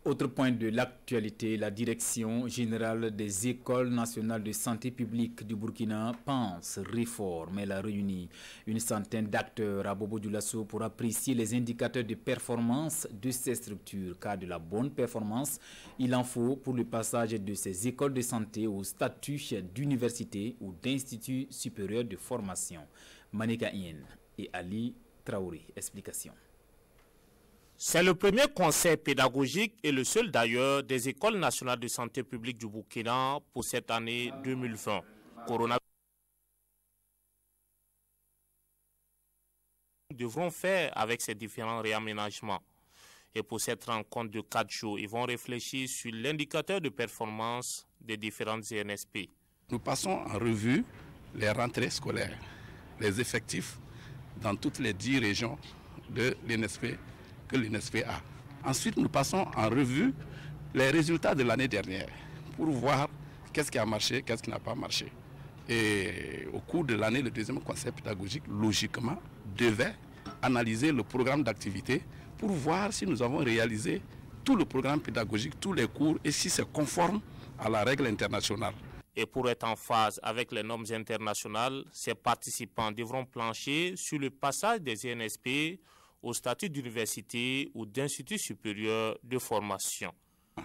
Autre point de l'actualité, la direction générale des écoles nationales de santé publique du Burkina pense réforme. Elle a réuni une centaine d'acteurs à Bobo Dioulasso pour apprécier les indicateurs de performance de ces structures. Car de la bonne performance, il en faut pour le passage de ces écoles de santé au statut d'université ou d'institut supérieur de formation. Manika Ien et Ali Traoré, explication. C'est le premier conseil pédagogique et le seul d'ailleurs des écoles nationales de santé publique du Burkina pour cette année 2020. Coronavirus devront faire avec ces différents réaménagements. Et pour cette rencontre de 4 jours, ils vont réfléchir sur l'indicateur de performance des différentes CNSP. Nous passons en revue les rentrées scolaires, les effectifs dans toutes les 10 régions de l'INSP que l'INSP a. Ensuite, nous passons en revue les résultats de l'année dernière pour voir qu'est-ce qui a marché, qu'est-ce qui n'a pas marché. Et au cours de l'année, le deuxième conseil pédagogique, logiquement, devait analyser le programme d'activité pour voir si nous avons réalisé tout le programme pédagogique, tous les cours et si c'est conforme à la règle internationale. Et pour être en phase avec les normes internationales, ces participants devront plancher sur le passage des INSP au statut d'université ou d'institut supérieur de formation.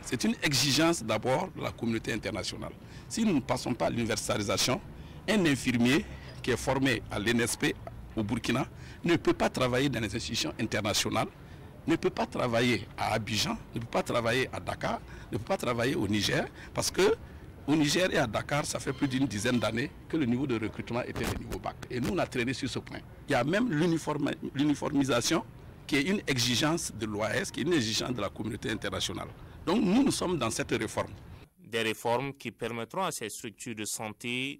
C'est une exigence d'abord de la communauté internationale. Si nous ne passons pas à l'universalisation, un infirmier qui est formé à l'INSP au Burkina ne peut pas travailler dans les institutions internationales, ne peut pas travailler à Abidjan, ne peut pas travailler à Dakar, ne peut pas travailler au Niger, parce que au Niger et à Dakar, ça fait plus d'une dizaine d'années que le niveau de recrutement était le niveau bac. Et nous, on a traîné sur ce point. Il y a même l'uniformisation qui est une exigence de l'OAS, qui est une exigence de la communauté internationale. Donc nous sommes dans cette réforme. Des réformes qui permettront à ces structures de santé